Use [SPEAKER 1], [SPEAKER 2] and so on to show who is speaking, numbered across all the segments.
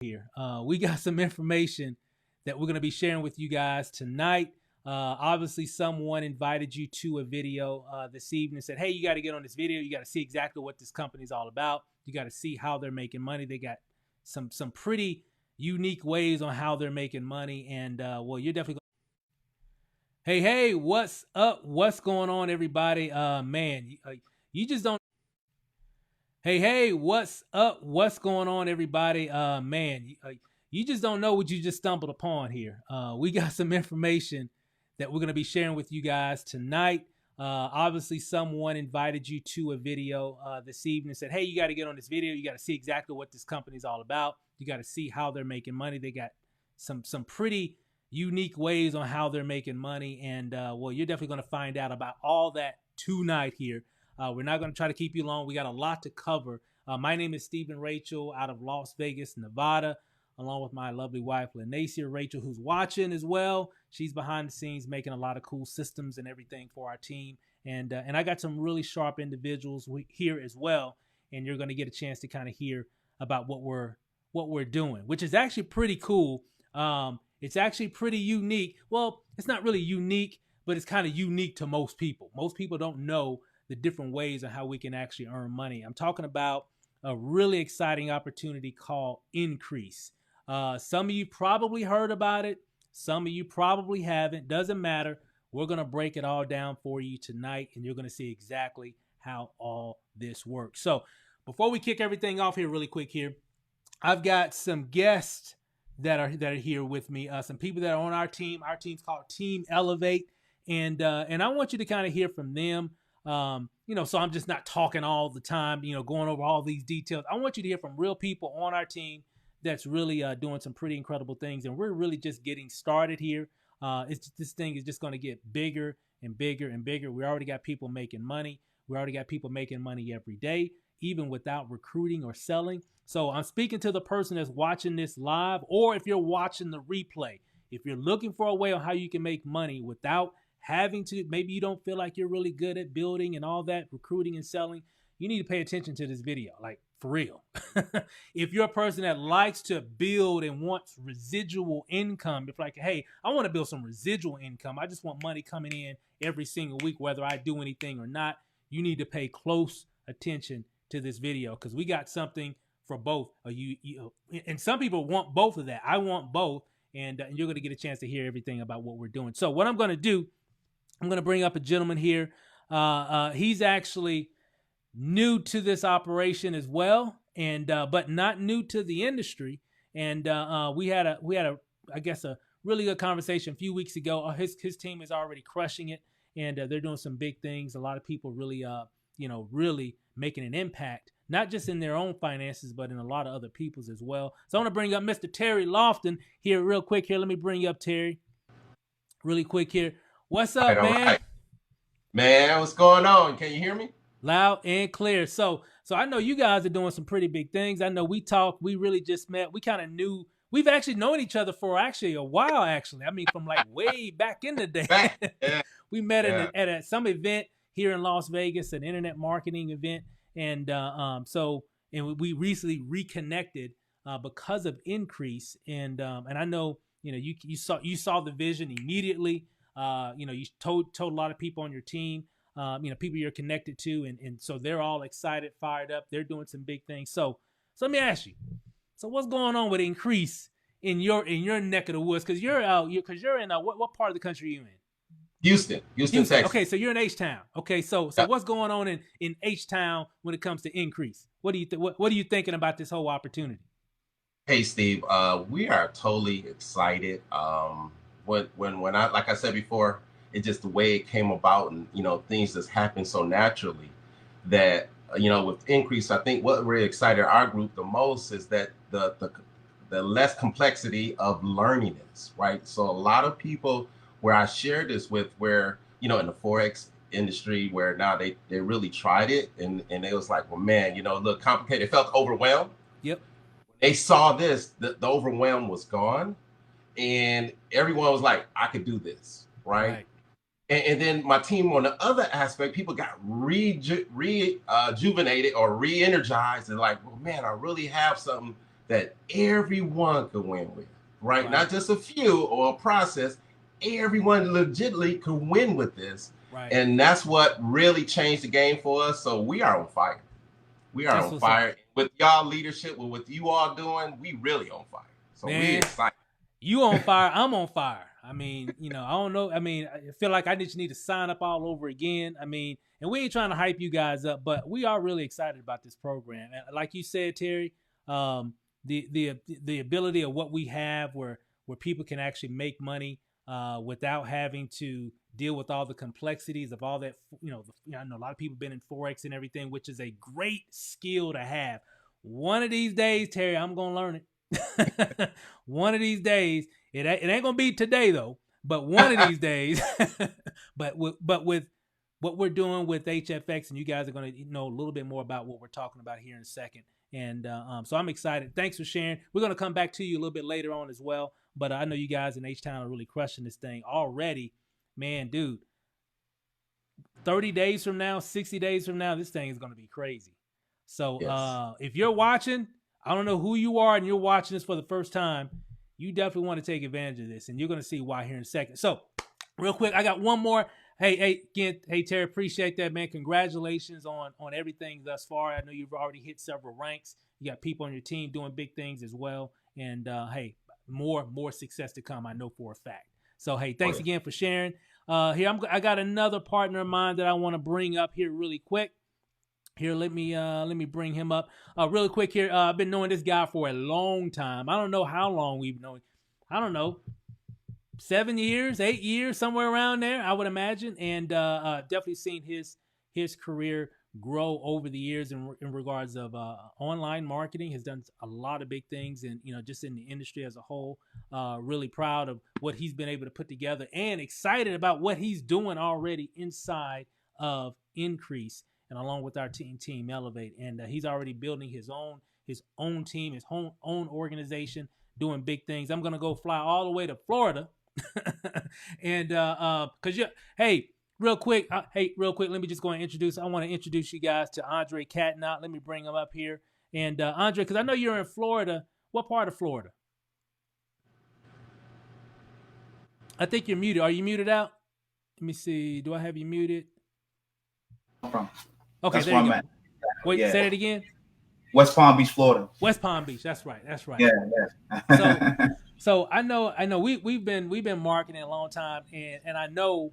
[SPEAKER 1] here. We got some information that we're going to be sharing with you guys tonight. Obviously, someone invited you to a video this evening, said, hey, you got to get on this video. You got to see exactly what this company's all about. You got to see how they're making money. They got some pretty unique ways on how they're making money. And, well, you're definitely Hey, what's up? What's going on, everybody? Man, you just don't. Hey, what's up? What's going on, everybody? Man, you just don't know what you just stumbled upon here. We got some information that we're going to be sharing with you guys tonight. Obviously, someone invited you to a video this evening, said, hey, you got to get on this video. You got to see exactly what this company's all about. You got to see how they're making money. They got some pretty unique ways on how they're making money. And, well, you're definitely going to find out about all that tonight here. We're not going to try to keep you long. We got a lot to cover. My name is Stephen Rachel out of Las Vegas, Nevada, along with my lovely wife, Lanacia Rachel, who's watching as well. She's behind the scenes making a lot of cool systems and everything for our team. And I got some really sharp individuals here as well. And you're going to get a chance to kind of hear about what we're doing, which is actually pretty cool. It's actually pretty unique. Well, it's not really unique, but it's kind of unique to most people. Most people don't know the different ways on how we can actually earn money. I'm talking about a really exciting opportunity called Ncrease. Some of you probably heard about it. Some of you probably haven't. Doesn't matter. We're going to break it all down for you tonight, and you're going to see exactly how all this works. So before we kick everything off here really quick here, I've got some guests that are here with me, some people that are on our team. Our team's called Team Elevate, and I want you to kind of hear from them. So I'm just not talking all the time, going over all these details. I want you to hear from real people on our team that's really doing some pretty incredible things, and we're really just getting started here. This thing is just going to get bigger and bigger and bigger. We already got people making money. We already got people making money every day, even without recruiting or selling. So I'm speaking to the person that's watching this live, or if you're watching the replay, if you're looking for a way on how you can make money without having to, maybe you don't feel like you're really good at building and all that, recruiting and selling, you need to pay attention to this video, like for real. If you're a person that likes to build and wants residual income, if like, hey, I want to build some residual income, I just want money coming in every single week, whether I do anything or not, you need to pay close attention to this video, because we got something for both of you. And some people want both of that. I want both, and you're going to get a chance to hear everything about what we're doing. So what I'm going to do, I'm going to bring up a gentleman here. He's actually new to this operation as well, and but not new to the industry. And we had a I guess a really good conversation a few weeks ago. His team is already crushing it, and they're doing some big things. A lot of people really really making an impact, not just in their own finances, but in a lot of other people's as well. So I want to bring up Mr. Terry Lofton here real quick here. Let me bring you up, Terry, really quick here. What's up, man?
[SPEAKER 2] Right. Man, what's going on? Can you hear me?
[SPEAKER 1] Loud and clear. So I know you guys are doing some pretty big things. I know we talked, we really just met. We kind of knew, we've actually known each other for actually a while, actually. I mean, from like way back in the day. Yeah. We met at some event here in Las Vegas, an internet marketing event. And we recently reconnected because of Ncrease. And I know, you saw the vision immediately. You told a lot of people on your team, people you're connected to, and so they're all excited, fired up. They're doing some big things. So let me ask you, so what's going on with Ncrease in your neck of the woods? Because you're in what part of the country are you in?
[SPEAKER 2] Houston, Texas.
[SPEAKER 1] Okay, so you're in H-Town. Okay, so what's going on in H-Town when it comes to Ncrease? What are you thinking about this whole opportunity?
[SPEAKER 2] Hey, Steve, we are totally excited. When I, like I said before, it's just the way it came about, and things just happen so naturally that with Ncrease, I think what really excited our group the most is that the less complexity of learning is, right? So a lot of people where I shared this with, where in the Forex industry, where now they really tried it, and it was like, well, man, look complicated. It felt overwhelmed.
[SPEAKER 1] Yep.
[SPEAKER 2] They saw this, the overwhelm was gone, and everyone was like, I could do this, right? And then my team on the other aspect, people got rejuvenated or re-energized, and like, well, man, I really have something that everyone could win with, right?
[SPEAKER 1] Right.
[SPEAKER 2] Not just a few or a process. Everyone legitimately could win with this.
[SPEAKER 1] Right.
[SPEAKER 2] And that's what really changed the game for us. So we are on fire. We are
[SPEAKER 1] That's
[SPEAKER 2] on
[SPEAKER 1] what's up.
[SPEAKER 2] fire. With y'all leadership, with you all doing, we really on fire. So we
[SPEAKER 1] Man,
[SPEAKER 2] excited.
[SPEAKER 1] you on fire, I'm on fire. I mean, I don't know. I mean, I feel like I just need to sign up all over again. I mean, and we ain't trying to hype you guys up, but we are really excited about this program. And like you said, Terry, the ability of what we have, where people can actually make money without having to deal with all the complexities of all that. I know a lot of people been in forex and everything, which is a great skill to have. One of these days, Terry, I'm gonna learn it. One of these days, it ain't gonna be today though, but one of these days. but with what we're doing with HFX, and you guys are gonna know a little bit more about what we're talking about here in a second. And so I'm excited. Thanks for sharing. We're gonna come back to you a little bit later on as well. But I know you guys in H Town are really crushing this thing already, man, dude. 30 days from now, 60 days from now, this thing is gonna be crazy. So
[SPEAKER 2] Yes.
[SPEAKER 1] if you're watching, I don't know who you are and you're watching this for the first time, you definitely want to take advantage of this, and you're going to see why here in a second. So real quick, I got one more. Hey, again, hey, Terry, appreciate that, man. Congratulations on everything thus far. I know you've already hit several ranks. You got people on your team doing big things as well. And hey, more success to come, I know for a fact. So hey, thanks again for sharing. I got another partner of mine that I want to bring up here really quick. Here, let me bring him up really quick here. I've been knowing this guy for a long time. I don't know how long we've known. I don't know, 7 years, 8 years, somewhere around there, I would imagine. And definitely seen his career grow over the years in regards of online marketing. Has done a lot of big things, and just in the industry as a whole. Really proud of what he's been able to put together, and excited about what he's doing already inside of Ncrease, and along with our team Elevate. And he's already building his own team, his own organization, doing big things. I'm gonna go fly all the way to Florida, and hey, real quick, let me just go and introduce. I want to introduce you guys to Andre Catnot. Let me bring him up here. And Andre, because I know you're in Florida. What part of Florida? I think you're muted. Are you muted out? Let me see. Do I have you muted?
[SPEAKER 3] From.
[SPEAKER 1] Okay,
[SPEAKER 3] That's
[SPEAKER 1] there
[SPEAKER 3] where
[SPEAKER 1] you
[SPEAKER 3] I'm
[SPEAKER 1] go.
[SPEAKER 3] at.
[SPEAKER 1] Wait,
[SPEAKER 3] Yeah.
[SPEAKER 1] say that again.
[SPEAKER 3] West Palm Beach, Florida.
[SPEAKER 1] West Palm Beach. That's right.
[SPEAKER 3] Yeah.
[SPEAKER 1] So I know we've been marketing a long time, and I know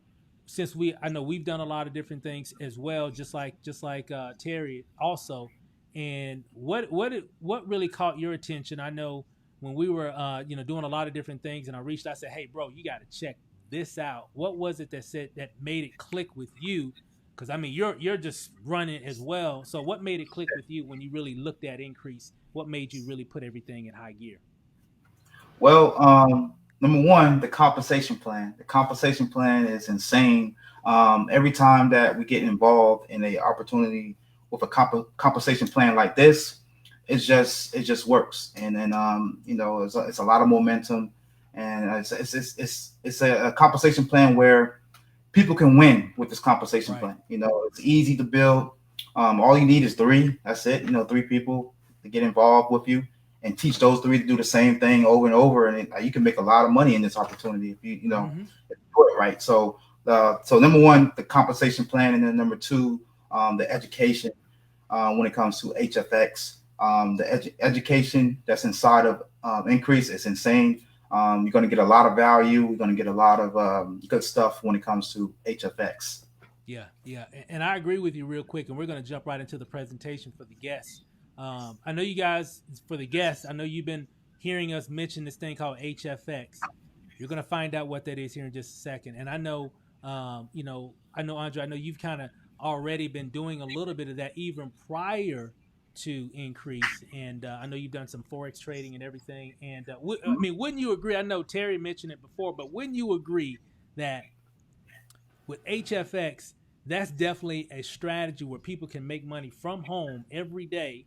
[SPEAKER 1] we've done a lot of different things as well, just like Terry also. And what really caught your attention? I know when we were doing a lot of different things, and I said, hey bro, you got to check this out. What was it that made it click with you? Because I mean, you're just running as well. So what made it click with you when you really looked at Ncrease? What made you really put everything in high gear?
[SPEAKER 3] Well, number one, the compensation plan. The compensation plan is insane. Every time that we get involved in a opportunity with a compensation plan like this, it just works. And then it's a lot of momentum, and it's a compensation plan where people can win with this compensation plan. It's easy to build. All you need is three. That's it. 3 people to get involved with you and teach those 3 to do the same thing over and over. And you can make a lot of money in this opportunity if you do it right. So number one, the compensation plan, and then number 2, the education when it comes to HFX. The education that's inside of Ncrease is insane. You're going to get a lot of value. You're going to get a lot of good stuff when it comes to HFX.
[SPEAKER 1] Yeah. And I agree with you real quick. And we're going to jump right into the presentation for the guests. I know you guys, for the guests, I know you've been hearing us mention this thing called HFX. You're going to find out what that is here in just a second. And I know, Andre, I know you've kind of already been doing a little bit of that even prior to Ncrease. And I know you've done some Forex trading and everything. And I mean, wouldn't you agree? I know Terry mentioned it before, but wouldn't you agree that with HFX, that's definitely a strategy where people can make money from home every day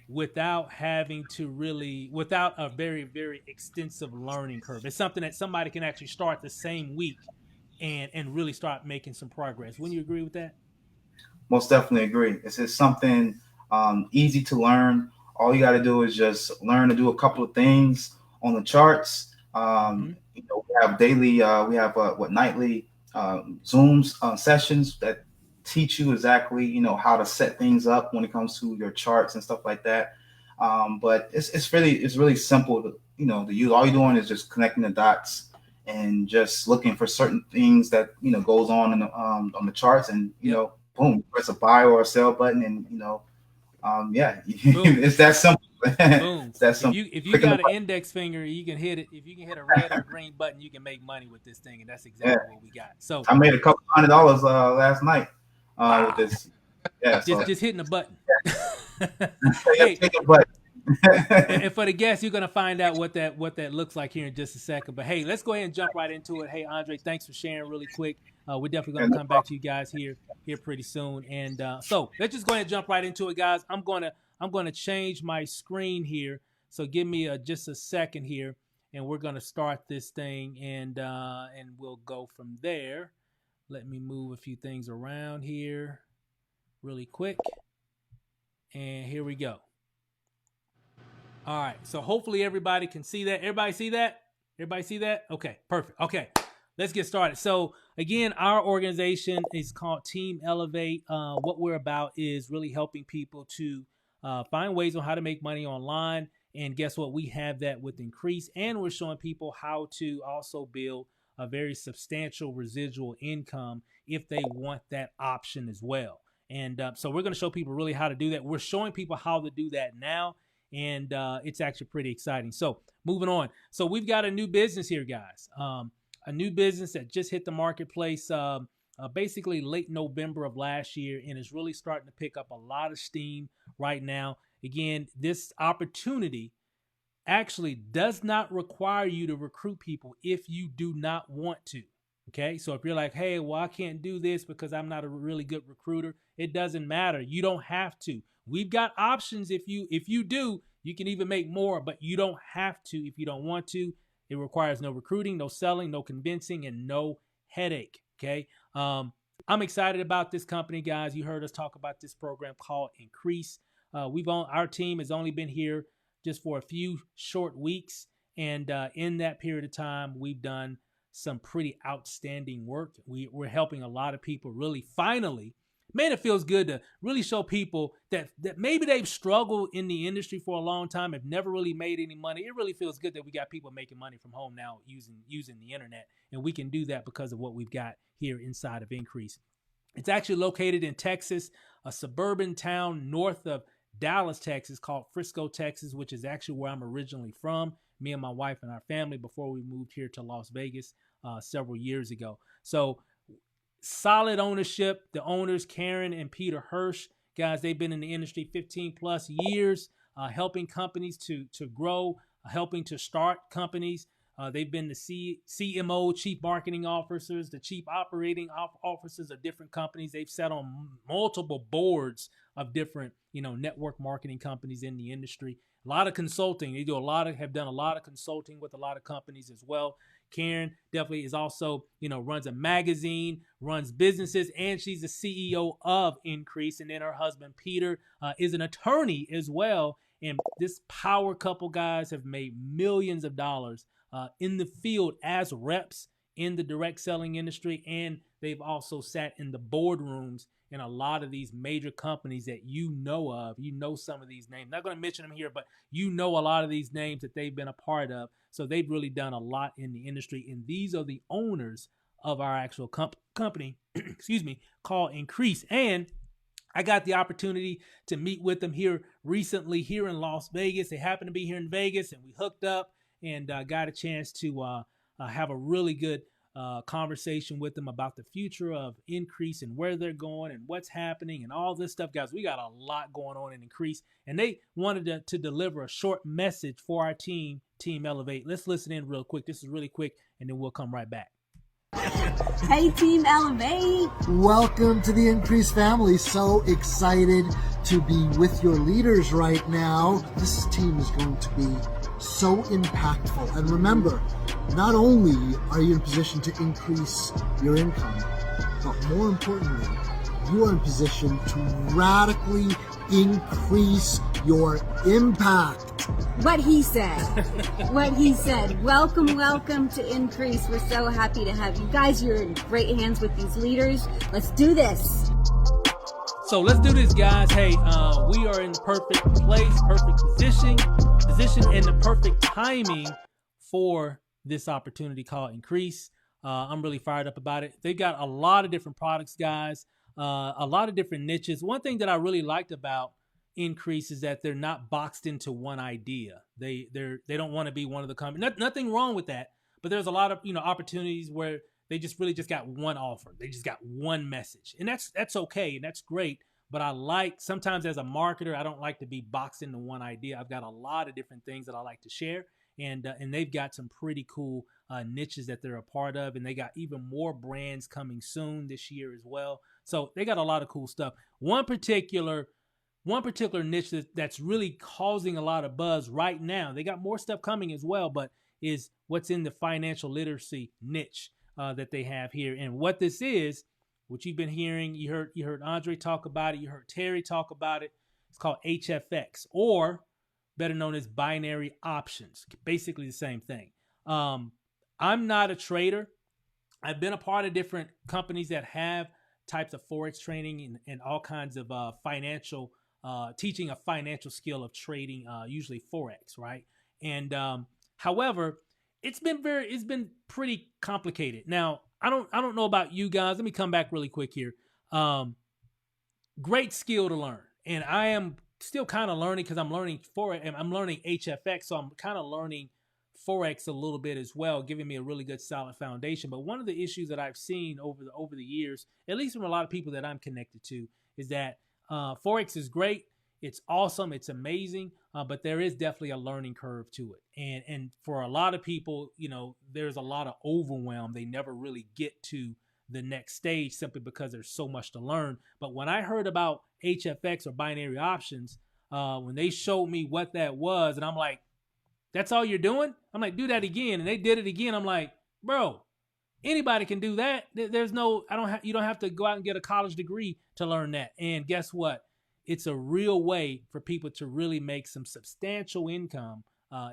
[SPEAKER 1] without a very, very extensive learning curve? It's something that somebody can actually start the same week and really start making some progress. Wouldn't you agree with that?
[SPEAKER 3] Most definitely agree. It's something easy to learn. All you got to do is just learn to do a couple of things on the charts. We have daily, we have nightly Zooms sessions that teach you exactly, how to set things up when it comes to your charts and stuff like that. But it's really simple to use. All you're doing is just connecting the dots and just looking for certain things that goes on in on the charts, and boom, press a buy or a sell button, and it's that simple.
[SPEAKER 1] Boom.
[SPEAKER 3] It's that simple.
[SPEAKER 1] If you got an index finger, you can hit it. If you can hit a red or green button, you can make money with this thing, and that's exactly what we got. So
[SPEAKER 3] I made a couple $100 last night with this. Yeah,
[SPEAKER 1] just hitting a button.
[SPEAKER 3] Hey, take a button.
[SPEAKER 1] And for the guests, you're gonna find out what that looks like here in just a second. But hey, let's go ahead and jump right into it. Hey, Andre, thanks for sharing really quick. We're definitely gonna come back to you guys here pretty soon. And so let's just go ahead and jump right into it, guys. I'm gonna change my screen here. So give me just a second here, and we're gonna start this thing, and we'll go from there. Let me move a few things around here really quick, and here we go. All right, so hopefully everybody can see that. Everybody see that? Everybody see that? Okay, perfect. Okay, let's get started. So again, our organization is called Team Elevate. What we're about is really helping people to find ways on how to make money online. And guess what? We have that with Ncrease, and we're showing people how to also build a very substantial residual income if they want that option as well. And so we're going to show people really how to do that. We're showing people how to do that now. And it's actually pretty exciting. So moving on. So we've got a new business here, guys. A new business that just hit the marketplace basically late November of last year, and is really starting to pick up a lot of steam right now. Again, this opportunity actually does not require you to recruit people if you do not want to. Okay, so if you're like, hey, well, I can't do this because I'm not a really good recruiter, it doesn't matter. You don't have to. We've got options. If you do, you can even make more, but you don't have to if you don't want to. It requires no recruiting, no selling, no convincing, and no headache. Okay. I'm excited about this company, guys. You heard us talk about this program called Ncrease. Our team has only been here just for a few short weeks, and in that period of time, we've done some pretty outstanding work. We're helping a lot of people really finally. Man, it feels good to really show people that maybe they've struggled in the industry for a long time, have never really made any money. It really feels good that we got people making money from home now using the internet, and we can do that because of what we've got here inside of Ncrease. It's actually located in Texas, a suburban town north of Dallas, Texas, called Frisco, Texas, which is actually where I'm originally from. Me and my wife and our family before we moved here to Las Vegas several years ago. So solid ownership. The owners, Karen and Peter Hirsch, guys, they've been in the industry 15 plus years, helping companies to grow, helping to start companies. They've been the CMO, chief marketing officers, the chief operating officers of different companies. They've sat on multiple boards of different, network marketing companies in the industry. A lot of consulting. They have done a lot of consulting with a lot of companies as well. Karen definitely is also, runs a magazine, runs businesses, and she's the CEO of Ncrease. And then her husband, Peter, is an attorney as well. And this power couple, guys, have made millions of dollars in the field as reps in the direct selling industry. And they've also sat in the boardrooms in a lot of these major companies that you know of. You know some of these names. I'm not going to mention them here, but you know a lot of these names that they've been a part of. So they've really done a lot in the industry. And these are the owners of our actual company, called Ncrease. And I got the opportunity to meet with them here recently here in Las Vegas. They happened to be here in Vegas, and we hooked up and got a chance to have a really good conversation with them about the future of Ncrease and where they're going and what's happening and all this stuff. Guys, we got a lot going on in Ncrease, and they wanted to deliver a short message for our Team Elevate. Let's listen in real quick. This is really quick, and then we'll come right back.
[SPEAKER 4] Hey, Team Elevate.
[SPEAKER 5] Welcome to the Ncrease family. So excited to be with your leaders right now. This team is going to be so impactful. And remember, not only are you in a position to increase your income, but more importantly, you are in position to radically increase your impact.
[SPEAKER 4] What he said. What he said. Welcome, welcome to Ncrease. We're so happy to have you guys. You're in great hands with these leaders. Let's do this.
[SPEAKER 1] So let's do this, guys. Hey, we are in the perfect place, perfect position, and the perfect timing for this opportunity called Ncrease. I'm really fired up about it. They got a lot of different products, guys, a lot of different niches. One thing that I really liked about Ncrease is that they're not boxed into one idea. They don't want to be one of the companies. Nothing wrong with that, but there's a lot of opportunities where they just really just got one offer. They just got one message, and that's okay and that's great. But I like, sometimes as a marketer, I don't like to be boxed into one idea. I've got a lot of different things that I like to share, and they've got some pretty cool niches that they're a part of, and they got even more brands coming soon this year as well. So they got a lot of cool stuff. One particular niche that's really causing a lot of buzz right now. They got more stuff coming as well, but is what's in the financial literacy niche that they have here. And what this is, what you've been hearing, you heard Andre talk about it, you heard Terry talk about it. It's called HFX, or better known as binary options. Basically the same thing. I'm not a trader. I've been a part of different companies that have types of Forex training and all kinds of financial, teaching a financial skill of trading, usually Forex, right? And however, it's been pretty complicated. Now, I don't know about you guys. Let me come back really quick here. Great skill to learn, and I am still kind of learning because I'm learning Forex and I'm learning HFX, so I'm kind of learning Forex a little bit as well, giving me a really good solid foundation. But one of the issues that I've seen over the years, at least from a lot of people that I'm connected to, is that Forex is great. It's awesome. It's amazing. But there is definitely a learning curve to it. And for a lot of people, there's a lot of overwhelm. They never really get to the next stage simply because there's so much to learn. But when I heard about HFX or binary options, when they showed me what that was, and I'm like, that's all you're doing? I'm like, do that again. And they did it again. I'm like, bro, anybody can do that. There's no, you don't have to go out and get a college degree to learn that. And guess what? It's a real way for people to really make some substantial income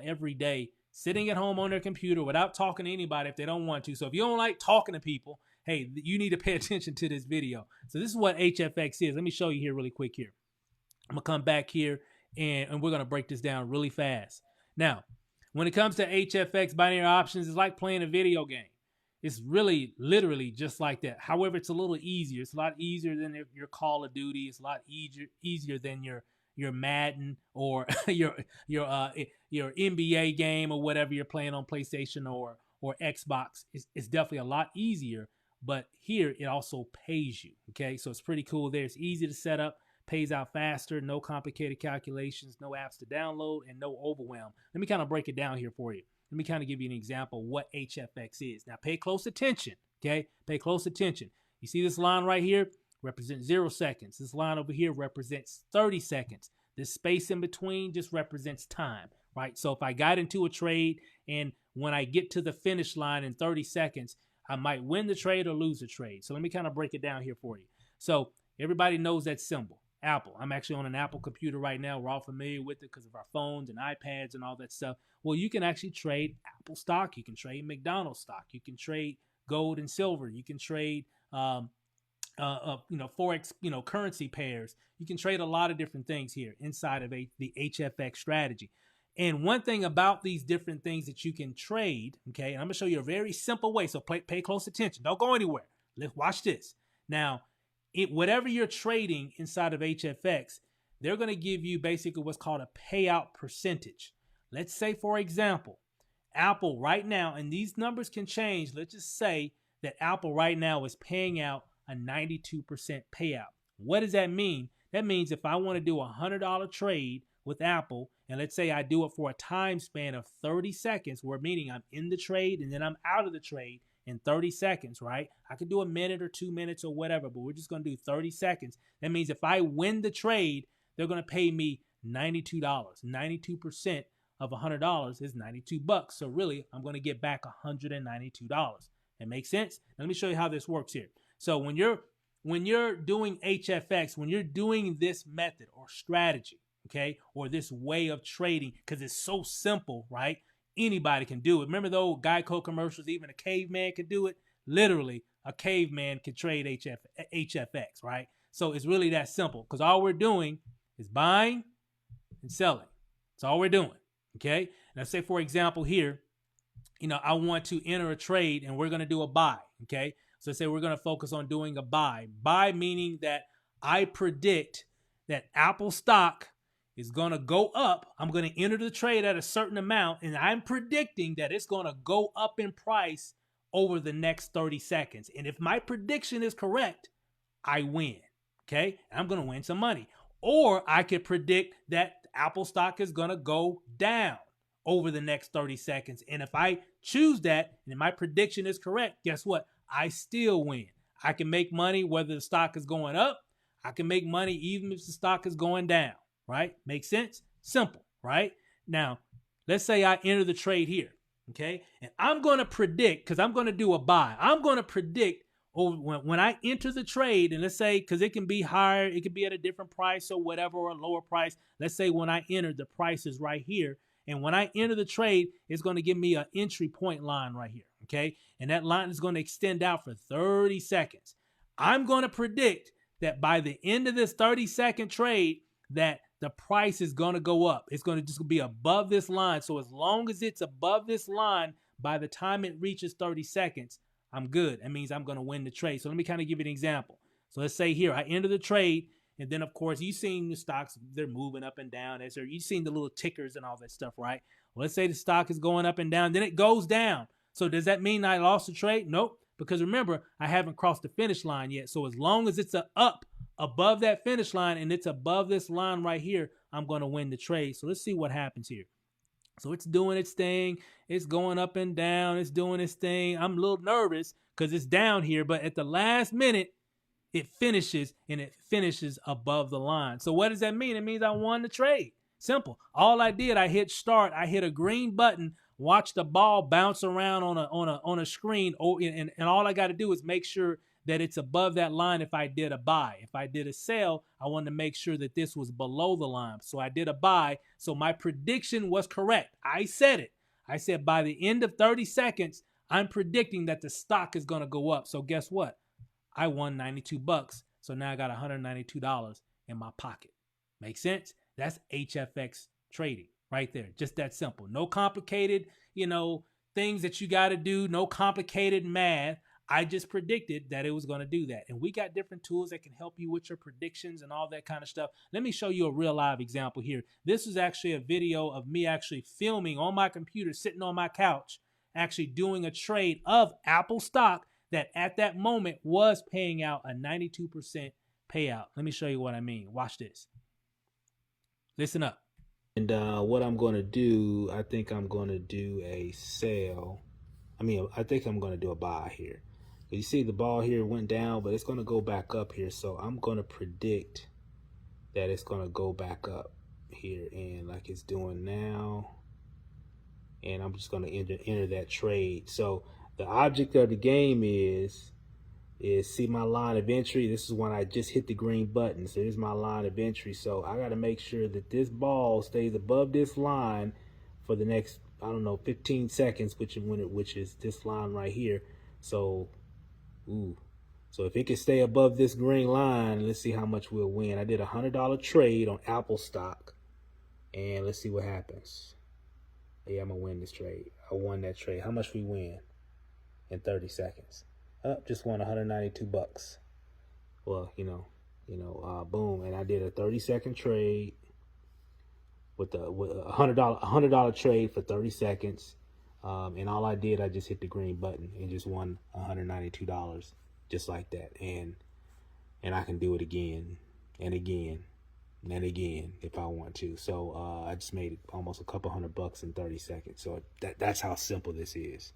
[SPEAKER 1] every day, sitting at home on their computer without talking to anybody if they don't want to. So if you don't like talking to people, hey, you need to pay attention to this video. So this is what HFX is. Let me show you here really quick here. I'm going to come back here and we're going to break this down really fast. Now, when it comes to HFX binary options, it's like playing a video game. It's really literally just like that. However, it's a little easier. It's a lot easier than your Call of Duty. It's a lot easier than your Madden or your NBA game or whatever you're playing on PlayStation or Xbox. It's definitely a lot easier, but here it also pays you. Okay, so it's pretty cool there. It's easy to set up, pays out faster, no complicated calculations, no apps to download, and no overwhelm. Let me kind of break it down here for you. Let me kind of give you an example of what HFX is. Now, pay close attention, okay? Pay close attention. You see this line right here represents 0 seconds. This line over here represents 30 seconds. This space in between just represents time, right? So if I got into a trade and when I get to the finish line in 30 seconds, I might win the trade or lose the trade. So let me kind of break it down here for you. So everybody knows that symbol. Apple. I'm actually on an Apple computer right now. We're all familiar with it because of our phones and iPads and all that stuff. Well, you can actually trade Apple stock. You can trade McDonald's stock. You can trade gold and silver. You can trade, Forex, currency pairs. You can trade a lot of different things here inside of the HFX strategy. And one thing about these different things that you can trade, okay, and I'm going to show you a very simple way. So pay close attention. Don't go anywhere. Let's watch this. Now, whatever you're trading inside of HFX, they're going to give you basically what's called a payout percentage. Let's say, for example, Apple right now, and these numbers can change. Let's just say that Apple right now is paying out a 92% payout. What does that mean? That means if I want to do a $100 trade with Apple, and let's say I do it for a time span of 30 seconds, where meaning I'm in the trade and then I'm out of the trade in 30 seconds, right? I could do a minute or 2 minutes or whatever, but we're just going to do 30 seconds. That means if I win the trade, they're going to pay me $92. 92% of $100 is $92. So really, I'm going to get back $192. That makes sense? Now, let me show you how this works here. So when you're doing HFX, when you're doing this method or strategy, okay, or this way of trading, because it's so simple, right? Anybody can do it. Remember the old Geico commercials? Even a caveman can do it. Literally, a caveman can trade HFX, right? So it's really that simple, because all we're doing is buying and selling. That's all we're doing, okay? Now, say, for example, here, I want to enter a trade and we're going to do a buy, okay? So say we're going to focus on doing a buy. Buy meaning that I predict that Apple stock is going to go up. I'm going to enter the trade at a certain amount, and I'm predicting that it's going to go up in price over the next 30 seconds. And if my prediction is correct, I win, okay? And I'm going to win some money. Or I could predict that Apple stock is going to go down over the next 30 seconds. And if I choose that and my prediction is correct, guess what? I still win. I can make money whether the stock is going up. I can make money even if the stock is going down, right? Make sense? Simple, right? Now, let's say I enter the trade here, okay? And I'm going to predict, because I'm going to do a buy. I'm going to predict over when I enter the trade, and let's say, because it can be higher, it could be at a different price or whatever, or a lower price. Let's say when I enter, the price is right here. And when I enter the trade, it's going to give me an entry point line right here, okay? And that line is going to extend out for 30 seconds. I'm going to predict that by the end of this 30-second trade, that the price is going to go up. It's going to just be above this line. So as long as it's above this line, by the time it reaches 30 seconds, I'm good. That means I'm going to win the trade. So let me kind of give you an example. So let's say here, I enter the trade. And then, of course, you've seen the stocks, they're moving up and down. You've seen the little tickers and all that stuff, right? Well, let's say the stock is going up and down. Then it goes down. So does that mean I lost the trade? Nope. Because remember, I haven't crossed the finish line yet. So as long as it's up above that finish line and it's above this line right here, I'm going to win the trade. So let's see what happens here. So it's doing its thing. It's going up and down. It's doing its thing. I'm a little nervous because it's down here. But at the last minute, it finishes, and it finishes above the line. So what does that mean? It means I won the trade. Simple. All I did, I hit start. I hit a green button, watch the ball bounce around on a screen. And all I got to do is make sure that it's above that line if I did a buy. If I did a sell, I wanted to make sure that this was below the line. So I did a buy. So my prediction was correct. I said it. I said by the end of 30 seconds, I'm predicting that the stock is going to go up. So guess what? I won 92 bucks. So now I got $192 in my pocket. Make sense? That's HFX trading right there. Just that simple. No complicated, things that you got to do. No complicated math. I just predicted that it was going to do that. And we got different tools that can help you with your predictions and all that kind of stuff. Let me show you a real live example here. This is actually a video of me actually filming on my computer, sitting on my couch, actually doing a trade of Apple stock that at that moment was paying out a 92% payout. Let me show you what I mean. Watch this. Listen up.
[SPEAKER 6] And what I'm going to do, I think I'm going to do a sell. I think I'm going to do a buy here. You see the ball here went down, but it's going to go back up here. So I'm going to predict that it's going to go back up here, and like it's doing now. And I'm just going to enter that trade. So the object of the game is see my line of entry. This is when I just hit the green button. So here's my line of entry. So I got to make sure that this ball stays above this line for the next, 15 seconds, which is this line right here. So, so if it can stay above this green line, let's see how much we'll win. I did a $100 trade on Apple stock, and let's see what happens. Yeah, I'm gonna win this trade. I won that trade. How much we win in 30 seconds? Just won 192 bucks. Well, boom. And I did a 30-second trade with a $100 trade for 30 seconds. And all I did, I just hit the green button and just won $192 just like that. And I can do it again and again and again if I want to. So I just made almost a couple $100 in 30 seconds. So that's how simple this is.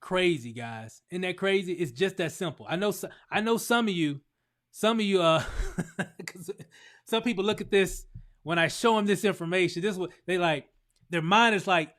[SPEAKER 1] Crazy, guys. Isn't that crazy? It's just that simple. I know some of you, because some people look at this when I show them this information. This is what they like. Their mind is like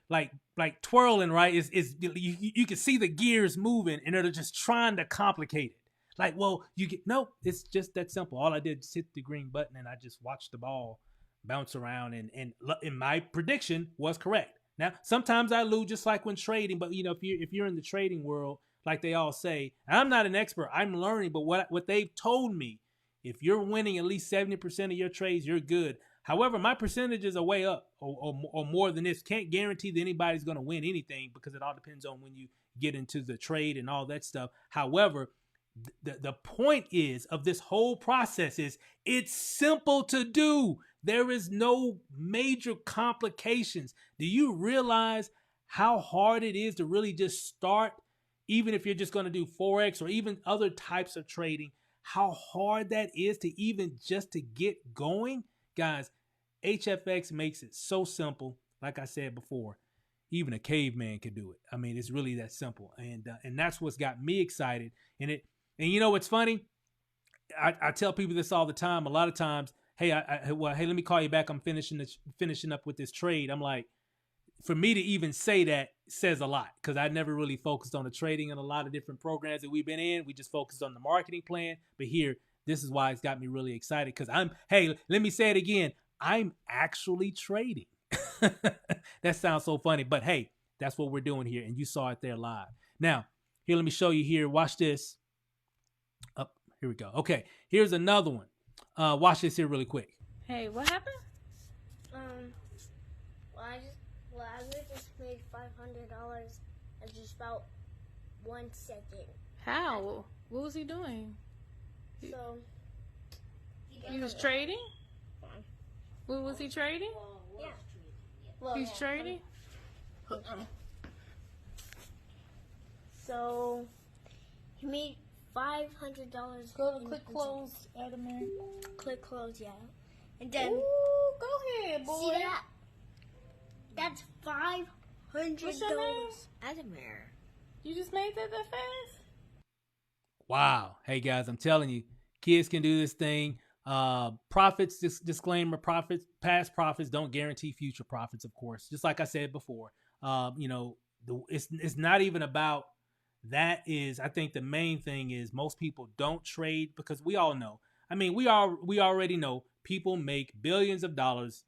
[SPEAKER 1] twirling, right? You can see the gears moving, and they're just trying to complicate it. Like, well, no, it's just that simple. All I did was hit the green button, and I just watched the ball bounce around, and my prediction was correct. Now, sometimes I lose, just like when trading, but if you're in the trading world, like they all say, I'm not an expert, I'm learning, but what they've told me, if you're winning at least 70% of your trades, you're good. However, my percentages are way up or more than this. Can't guarantee that anybody's going to win anything because it all depends on when you get into the trade and all that stuff. However, the point is of this whole process is it's simple to do. There is no major complications. Do you realize how hard it is to really just start, even if you're just going to do Forex or even other types of trading, how hard that is to even just to get going? Guys, HFX makes it so simple. Like I said before, even a caveman could do it. I mean, it's really that simple. And that's what's got me excited. And you know what's funny? I tell people this all the time. A lot of times, hey, hey, let me call you back. I'm finishing up with this trade. I'm like, for me to even say that says a lot, because I never really focused on the trading in a lot of different programs that we've been in. We just focused on the marketing plan. But here, this is why it's got me really excited, because hey, let me say it again. I'm actually trading. That sounds so funny, but hey, that's what we're doing here. And you saw it there live. Now, here, let me show you here. Watch this. Oh, here we go. Okay, here's another one. Watch this here really quick.
[SPEAKER 7] Hey, what happened?
[SPEAKER 8] I just made $500 in just about 1 second.
[SPEAKER 7] How? What was he doing?
[SPEAKER 8] So
[SPEAKER 7] He was trading? What was he trading?
[SPEAKER 8] yeah. Well,
[SPEAKER 7] He's trading?
[SPEAKER 8] So he made $500.
[SPEAKER 7] Go to click close, Adamir.
[SPEAKER 8] Click close, yeah. And then
[SPEAKER 7] Ooh, go ahead, boy.
[SPEAKER 8] see that? That's $500.
[SPEAKER 7] What's your name?
[SPEAKER 8] Adamir.
[SPEAKER 7] You just made that fast?
[SPEAKER 1] Wow. Hey guys, I'm telling you, kids can do this thing. Profits, disclaimer, past profits don't guarantee future profits, of course. Just like I said before, it's not even about that. I think the main thing is most people don't trade because we all know. I mean, we already know people make billions of dollars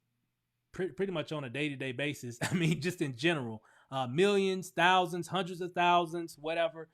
[SPEAKER 1] pretty much on a day-to-day basis. I mean, just in general, millions, thousands, hundreds of thousands, whatever,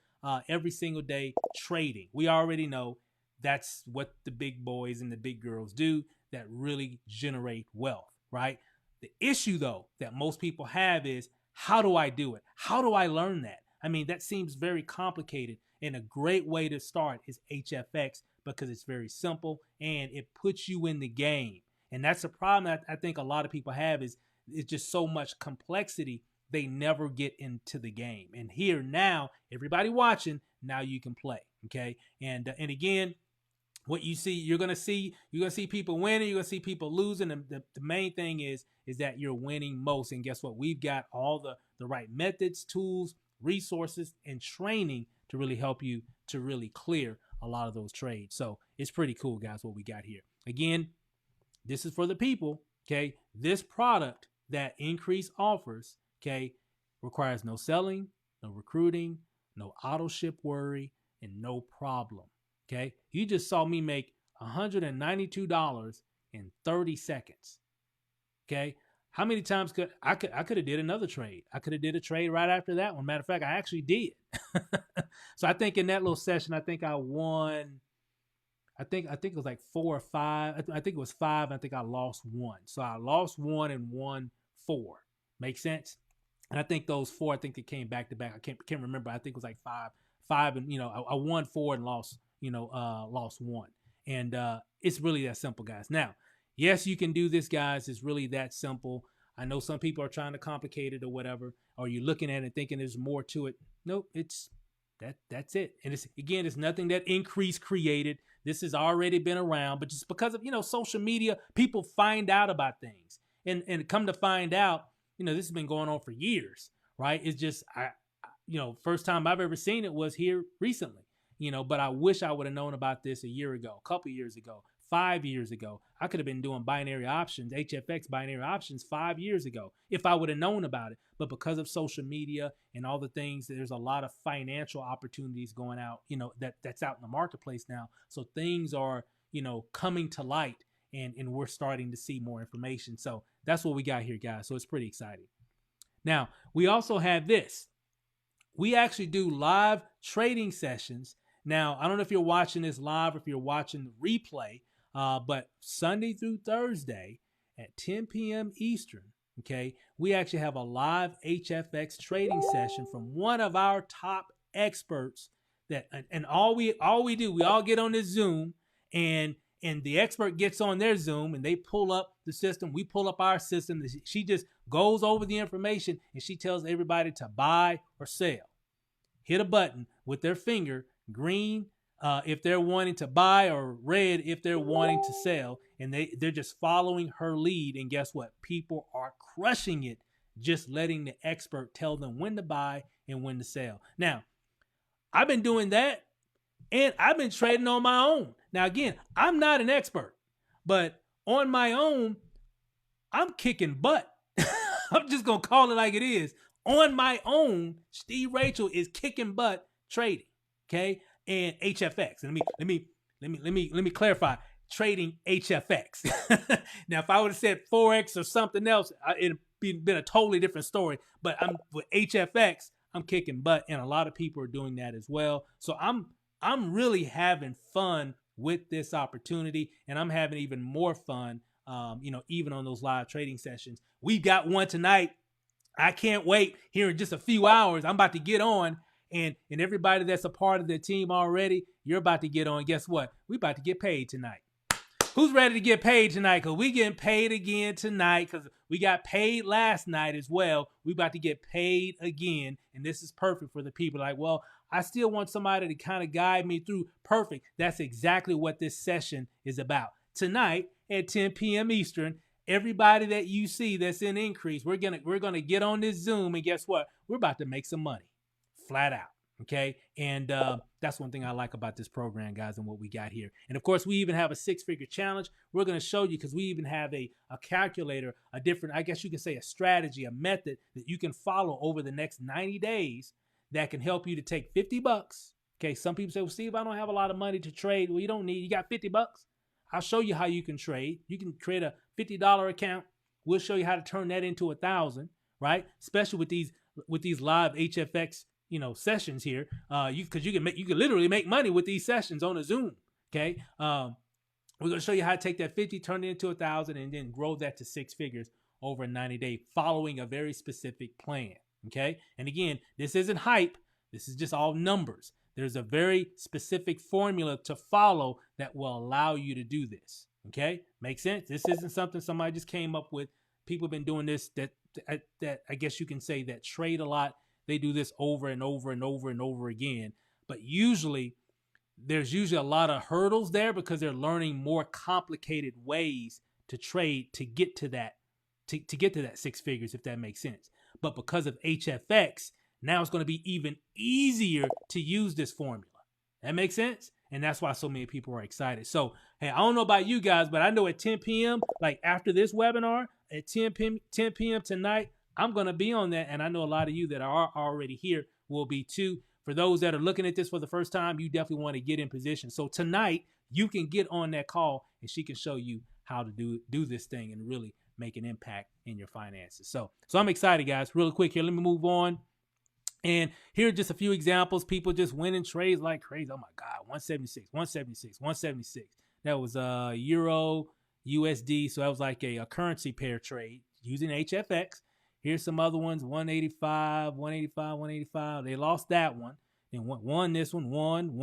[SPEAKER 1] every single day trading. We already know that's what the big boys and the big girls do that really generate wealth, right? The issue, though, that most people have is, how do I do it? How do I learn that? I mean, that seems very complicated, and a great way to start is HFX because it's very simple and it puts you in the game. And that's a problem that I think a lot of people have is it's just so much complexity, they never get into the game. And here now, everybody watching, now you can play, okay? And again, what you see, you're gonna see people winning, you're gonna see people losing. And the main thing is that you're winning most. And guess what? We've got all the right methods, tools, resources, and training to really help you to really clear a lot of those trades. So it's pretty cool, guys, what we got here. Again, this is for the people, okay? This product that Ncrease offers, okay, requires no selling, no recruiting, no auto ship worry, and no problem. Okay, you just saw me make $192 in 30 seconds. Okay, how many times could I have did another trade? I could have did a trade right after that one. Matter of fact, I actually did. So I think in that little session, I think I won. I think it was like 4 or 5. I think it was 5. I think I lost 1. So I lost 1 and won 4. Make sense? And I think those 4, I think they came back to back. I can't remember. I think it was like 5, and I won 4 and lost 1. And it's really that simple, guys. Now, yes, you can do this, guys. It's really that simple. I know some people are trying to complicate it or whatever, or you're looking at it and thinking there's more to it. Nope, that's it. And it's nothing that Ncrease created. This has already been around, but just because of social media, people find out about things, and come to find out, this has been going on for years, right? It's just first time I've ever seen it was here recently. But I wish I would have known about this a year ago, a couple years ago, 5 years ago. I could have been doing binary options, HFX binary options 5 years ago if I would have known about it. But because of social media and all the things, there's a lot of financial opportunities going out, that's out in the marketplace now. So things are, coming to light. and we're starting to see more information. So that's what we got here, guys. So it's pretty exciting. Now, we also have this. We actually do live trading sessions. Now, I don't know if you're watching this live or if you're watching the replay, but Sunday through Thursday at 10 p.m. Eastern, okay, we actually have a live HFX trading session from one of our top experts. And all we do, we all get on this Zoom, and the expert gets on their Zoom and they pull up the system. We pull up our system. She just goes over the information and she tells everybody to buy or sell. Hit a button with their finger, green if they're wanting to buy, or red if they're wanting to sell. And they're just following her lead. And guess what? People are crushing it, just letting the expert tell them when to buy and when to sell. Now, I've been doing that, and I've been trading on my own. Now, again, I'm not an expert, but on my own, I'm kicking butt. I'm just going to call it like it is. On my own, Steve Rachel is kicking butt trading, okay? And HFX. And let me clarify. Trading HFX. Now, if I would have said Forex or something else, it'd been a totally different story. But with HFX, I'm kicking butt, and a lot of people are doing that as well. So I'm really having fun with this opportunity, and I'm having even more fun, even on those live trading sessions. We got one tonight. I can't wait. Here in just a few hours, I'm about to get on, and everybody that's a part of the team already, you're about to get on. Guess what? We about to get paid tonight. Who's ready to get paid tonight? Because we getting paid again tonight, because we got paid last night as well. We about to get paid again, and this is perfect for the people. Like, well, I still want somebody to kind of guide me through. Perfect. That's exactly what this session is about. Tonight at 10 p.m. Eastern, everybody that you see that's in Ncrease, we're gonna get on this Zoom, and guess what? We're about to make some money, flat out. Okay, and that's one thing I like about this program, guys, and what we got here. And of course, we even have a 6-figure challenge. We're going to show you, because we even have a calculator, a different, I guess you could say, a strategy, a method that you can follow over the next 90 days that can help you to take $50. Okay, some people say, well, Steve, I don't have a lot of money to trade. Well, you don't need, you got $50. I'll show you how you can trade. You can create a $50 account. We'll show you how to turn that into 1,000, right? Especially with these live HFX sessions here, because you can literally make money with these sessions on a Zoom. Okay, we're gonna show you how to take that 50, turn it into 1,000, and then grow that to 6 figures over a 90-day, following a very specific plan. Okay, and again, this isn't hype. This is just all numbers. There's a very specific formula to follow that will allow you to do this. Okay, makes sense. This isn't something somebody just came up with. People have been doing this that I guess you can say that trade a lot. They do this over and over and over and over again. But there's usually a lot of hurdles there, because they're learning more complicated ways to trade to get to that, to get to that 6 figures, if that makes sense. But because of HFX, now it's going to be even easier to use this formula. That makes sense? And that's why so many people are excited. So, hey, I don't know about you guys, but I know at 10 p.m., like after this webinar, at 10 p.m. tonight, I'm going to be on that, and I know a lot of you that are already here will be too. For those that are looking at this for the first time, you definitely want to get in position. So tonight, you can get on that call, and she can show you how to do this thing and really make an impact in your finances. So I'm excited, guys. Really quick here, let me move on. And here are just a few examples. People just winning trades like crazy. Oh, my God, 176, 176, 176. That was Euro, USD, so that was like a currency pair trade using HFX. Here's some other ones, 185, 185, 185. They lost that one. Then won this one, won.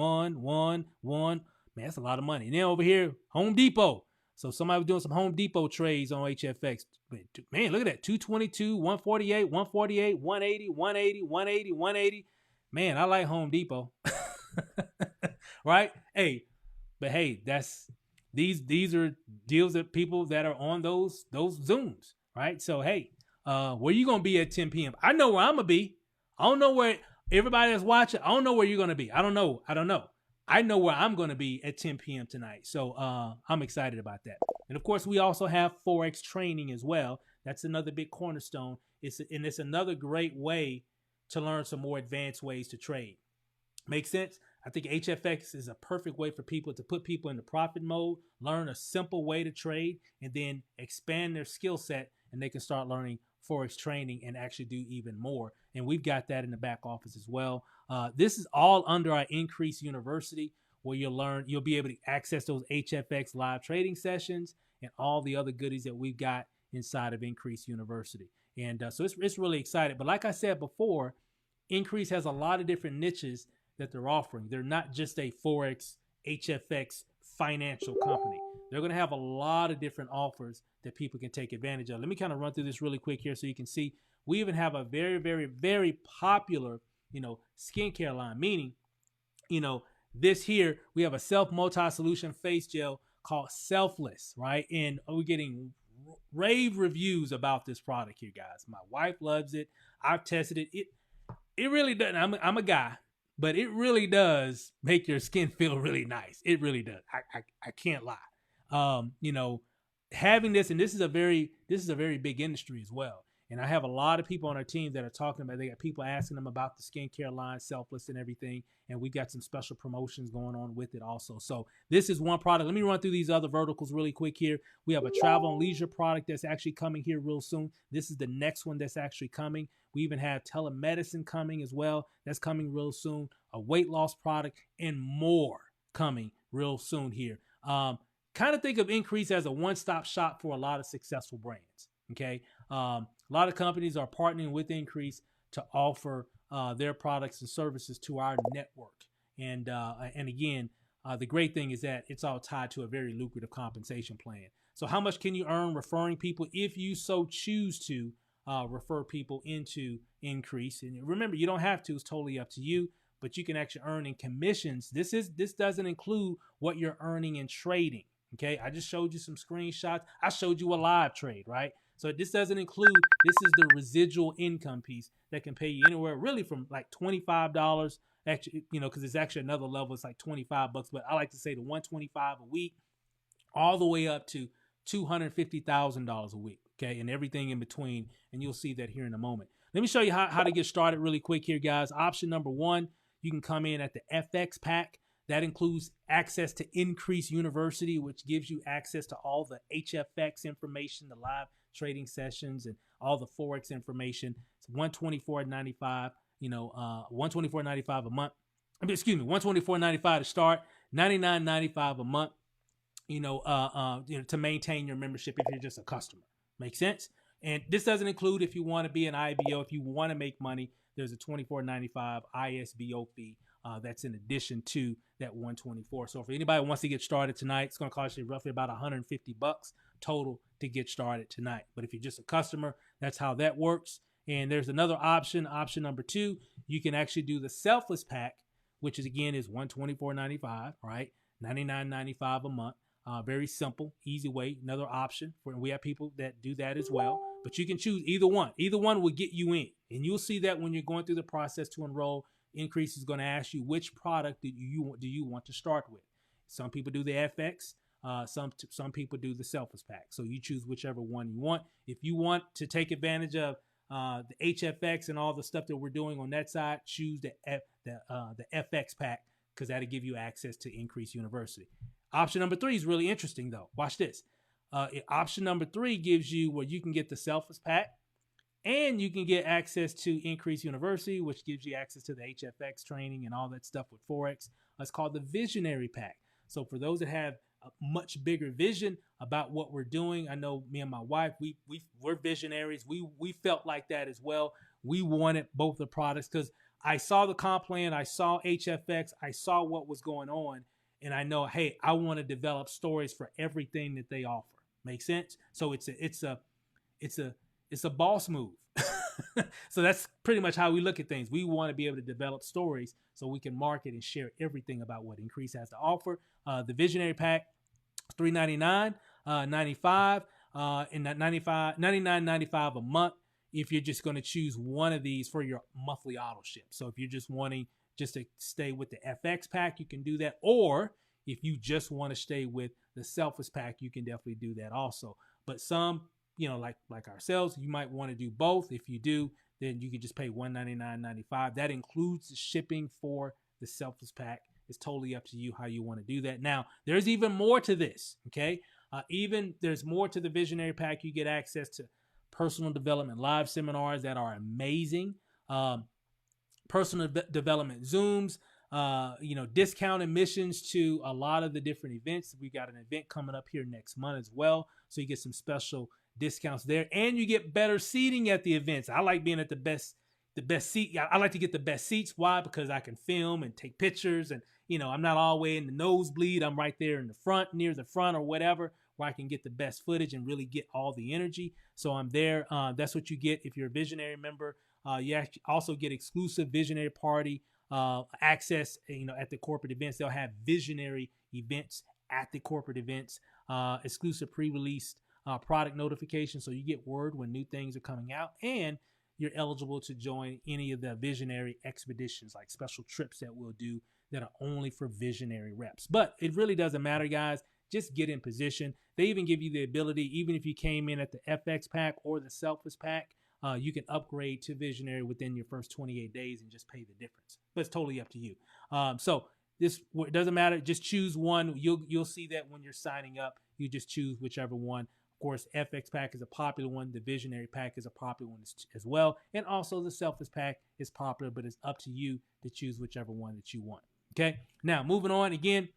[SPEAKER 1] Man, that's a lot of money. And then over here, Home Depot. So somebody was doing some Home Depot trades on HFX. Man, look at that. 222, 148, 148, 180, 180, 180, 180. Man, I like Home Depot. Right? But these are deals that people that are on those Zooms, right? So hey, where you gonna be at 10 p.m.? I know where I'm gonna be. I don't know where everybody that's watching. I don't know where you're gonna be. I don't know. I know where I'm gonna be at 10 p.m. tonight. So I'm excited about that. And of course, we also have Forex training as well. That's another big cornerstone. It's another great way to learn some more advanced ways to trade. Make sense? I think HFX is a perfect way for people to put people into profit mode, learn a simple way to trade, and then expand their skill set, and they can start learning Forex training and actually do even more. And we've got that in the back office as well. This is all under our Ncrease University, where you'll be able to access those HFX live trading sessions and all the other goodies that we've got inside of Ncrease University. And so it's really exciting. But like I said before, Ncrease has a lot of different niches that they're offering. They're not just a Forex, HFX financial company. They're going to have a lot of different offers that people can take advantage of. Let me kind of run through this really quick here so you can see. We even have a very, very, very popular, skincare line, meaning, this here, we have a self-multi-solution face gel called Selfless, right? And we're getting rave reviews about this product here, guys. My wife loves it. I've tested it. It really doesn't. I'm a guy, but it really does make your skin feel really nice. It really does. I can't lie. Having this, and this is a very big industry as well. And I have a lot of people on our team that are talking about, they got people asking them about the skincare line, Selfless and everything. And we got some special promotions going on with it also. So this is one product. Let me run through these other verticals really quick here. We have a travel and leisure product that's actually coming here real soon. This is the next one that's actually coming. We even have telemedicine coming as well. That's coming real soon. A weight loss product and more coming real soon here. Kind of think of Ncrease as a one-stop shop for a lot of successful brands. Okay. A lot of companies are partnering with Ncrease to offer their products and services to our network. And again, the great thing is that it's all tied to a very lucrative compensation plan. So how much can you earn referring people if you so choose to refer people into Ncrease? And remember, you don't have to. It's totally up to you. But you can actually earn in commissions. This doesn't include what you're earning in trading. Okay, I just showed you some screenshots. I showed you a live trade, right? So this doesn't include, this is the residual income piece that can pay you anywhere really from like $25, actually, because it's actually another level. It's like $25, but I like to say the $125 a week, all the way up to $250,000 a week. Okay, and everything in between. And you'll see that here in a moment. Let me show you how to get started really quick here, guys. Option number one, you can come in at the FX pack. That includes access to Ncrease University, which gives you access to all the HFX information, the live trading sessions, and all the Forex information. It's $124.95, $124.95 a month. $124.95 to start, $99.95 a month, to maintain your membership if you're just a customer. Make sense? And this doesn't include if you want to be an IBO, if you want to make money, there's a $24.95 ISBO fee. That's in addition to that $124. So if anybody wants to get started tonight, it's going to cost you roughly about $150 total to get started tonight. But if you're just a customer, that's how that works. And there's another option number two. You can actually do the Selfless pack, which is $124.95, right? $99.95 a month. Very simple, easy way. Another option we have people that do that as well. But you can choose either one. Either one will get you in, and you'll see that when you're going through the process to enroll. Ncrease is going to ask you which product do you want to start with. Some people do the FX. Some people do the Selfless pack. So you choose whichever one you want. If you want to take advantage of the HFX and all the stuff that we're doing on that side, choose the FX pack, because that'll give you access to Ncrease University. Option number three is really interesting though. Watch this. Option number three gives you where you can get the Selfless pack, and you can get access to Ncrease University, which gives you access to the HFX training and all that stuff with Forex. It's called the Visionary Pack. So for those that have a much bigger vision about what we're doing, I know me and my wife, we're visionaries. We felt like that as well. We wanted both the products because I saw the comp plan, I saw HFX, I saw what was going on, and I know, hey, I want to develop stories for everything that they offer. Make sense? So it's a boss move. So that's pretty much how we look at things. We want to be able to develop stories so we can market and share everything about what Ncrease has to offer. The Visionary Pack, $399.95, and that $99.95 a month if you're just going to choose one of these for your monthly auto ship. So if you're just wanting just to stay with the FX pack, you can do that. Or if you just want to stay with the Selfless pack, you can definitely do that also. But some, like ourselves, you might want to do both. If you do, then you can just pay $199.95. That includes the shipping for the Selfless pack. It's totally up to you how you want to do that. Now, there's even more to this, okay? Even there's more to the Visionary Pack. You get access to personal development live seminars that are amazing. Personal development Zooms, discount admissions to a lot of the different events. We got an event coming up here next month as well. So you get some special discounts there, and you get better seating at the events. I like being at the best seat. I like to get the best seats. Why? Because I can film and take pictures, and I'm not all the way in the nosebleed. I'm right there in the front, near the front or whatever, where I can get the best footage and really get all the energy. So I'm there. That's what you get if you're a Visionary member. You also get exclusive Visionary Party access. At the corporate events, they'll have Visionary events at the corporate events. Exclusive pre-released product notifications, so you get word when new things are coming out, and you're eligible to join any of the Visionary expeditions, like special trips that we'll do that are only for Visionary reps. But it really doesn't matter, guys. Just get in position. They even give you the ability, even if you came in at the FX pack or the Selfless pack, you can upgrade to Visionary within your first 28 days and just pay the difference. But it's totally up to you. So this, it doesn't matter. Just choose one. You'll see that when you're signing up. You just choose whichever one. Of course, FX pack is a popular one. The Visionary pack is a popular one as well. And also the Selfless pack is popular, but it's up to you to choose whichever one that you want. Okay. Now moving on again,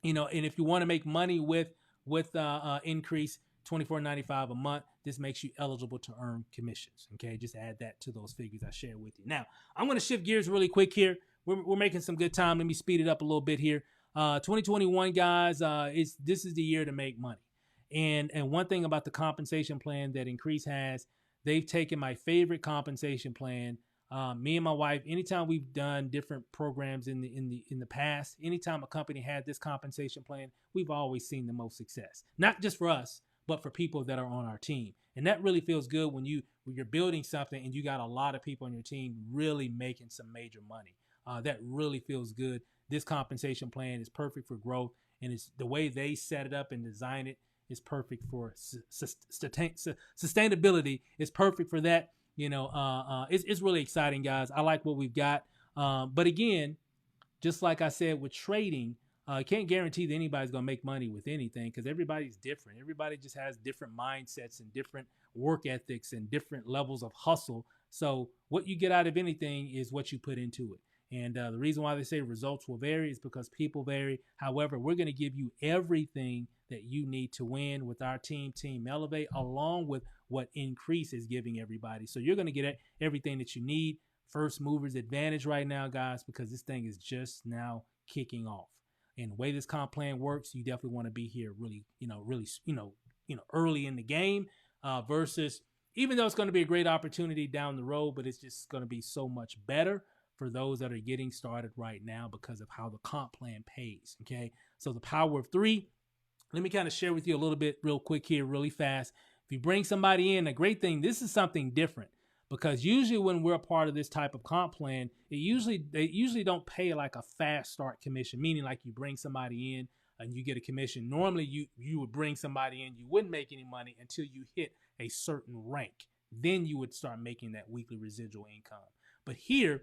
[SPEAKER 1] and if you want to make money with Ncrease, $24.95 a month, this makes you eligible to earn commissions. Okay. Just add that to those figures I shared with you. Now I'm going to shift gears really quick here. We're making some good time. Let me speed it up a little bit here. 2021, guys, this is the year to make money. And one thing about the compensation plan that Ncrease has, they've taken my favorite compensation plan. Me and my wife, anytime we've done different programs in the past, anytime a company had this compensation plan, we've always seen the most success. Not just for us, but for people that are on our team. And that really feels good when you're building something and you got a lot of people on your team really making some major money. That really feels good. This compensation plan is perfect for growth, and it's the way they set it up and design it is perfect for sustainability. It's perfect for that. It's really exciting, guys. I like what we've got. But again, just like I said with trading, I can't guarantee that anybody's going to make money with anything because everybody's different. Everybody just has different mindsets and different work ethics and different levels of hustle. So what you get out of anything is what you put into it. And the reason why they say results will vary is because people vary. However, we're going to give you everything that you need to win with our Team Elevate, along with what Ncrease is giving everybody. So you're going to get everything that you need. First movers advantage right now, guys, because this thing is just now kicking off. And the way this comp plan works, you definitely want to be here really early in the game versus, even though it's going to be a great opportunity down the road, but it's just going to be so much better for those that are getting started right now because of how the comp plan pays. Okay. So the power of three, let me kind of share with you a little bit real quick here, really fast. If you bring somebody in, a great thing, this is something different because usually when we're a part of this type of comp plan, they usually don't pay like a fast start commission, meaning like you bring somebody in and you get a commission. Normally you would bring somebody in, you wouldn't make any money until you hit a certain rank. Then you would start making that weekly residual income. But here,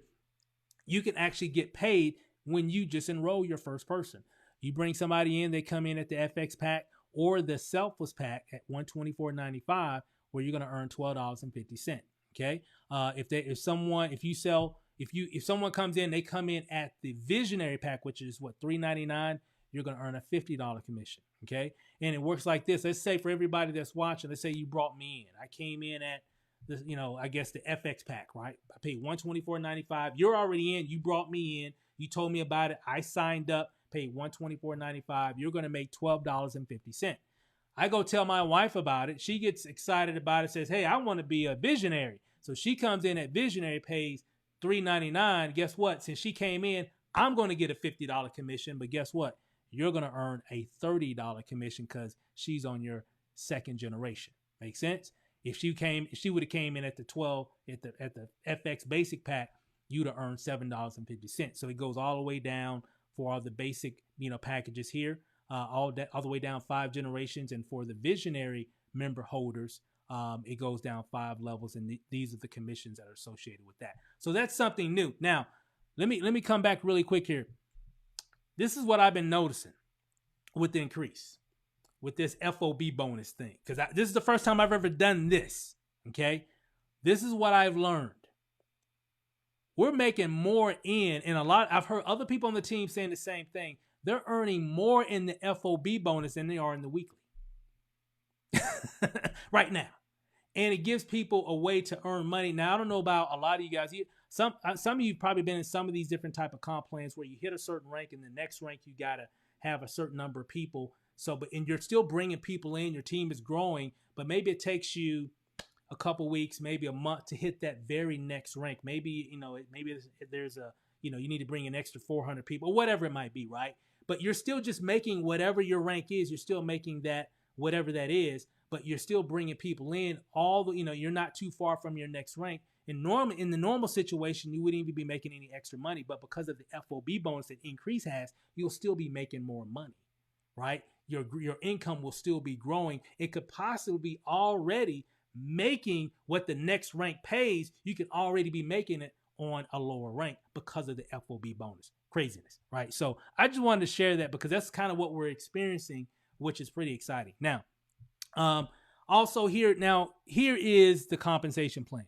[SPEAKER 1] you can actually get paid when you just enroll your first person. You bring somebody in, they come in at the FX pack or the Selfless pack at $124.95, where you're going to earn $12.50. Okay. If someone comes in, they come in at the Visionary pack, which is what, $3.99, you're going to earn a $50 commission. Okay. And it works like this. Let's say for everybody that's watching, let's say you brought me in. I came in at the FX pack, right? I paid $124.95. You're already in. You brought me in. You told me about it. I signed up, paid $124.95. You're going to make $12.50. I go tell my wife about it. She gets excited about it, says, hey, I want to be a Visionary. So she comes in at Visionary, pays $3.99. Guess what? Since she came in, I'm going to get a $50 commission. But guess what? You're going to earn a $30 commission because she's on your second generation. Make sense? If she would have came in at the FX basic pack, you'd have earned $7.50. So it goes all the way down for all the basic, packages here, all the way down 5 generations. And for the Visionary member holders, it goes down 5 levels, and these are the commissions that are associated with that. So that's something new. Now, let me come back really quick here. this is what I've been noticing with the Ncrease, with this FOB bonus thing. Because this is the first time I've ever done this. Okay. This is what I've learned. We're making more and I've heard other people on the team saying the same thing. They're earning more in the FOB bonus than they are in the weekly right now. And it gives people a way to earn money. Now, I don't know about a lot of you guys. Some of you have probably been in some of these different type of comp plans where you hit a certain rank, and the next rank you got to have a certain number of people. And you're still bringing people in. Your team is growing, but maybe it takes you a couple weeks, maybe a month to hit that very next rank. Maybe, there's a, you need to bring an extra 400 people, or whatever it might be, right? But you're still just making whatever your rank is. You're still making that, whatever that is, but you're still bringing people in. You're not too far from your next rank. In the normal situation, you wouldn't even be making any extra money, but because of the FOB bonus that Ncrease has, you'll still be making more money, right? Your income will still be growing. It could possibly be already making what the next rank pays. You could already be making it on a lower rank because of the FOB bonus. Craziness, right? So I just wanted to share that because that's kind of what we're experiencing, which is pretty exciting. Now, also here is the compensation plan.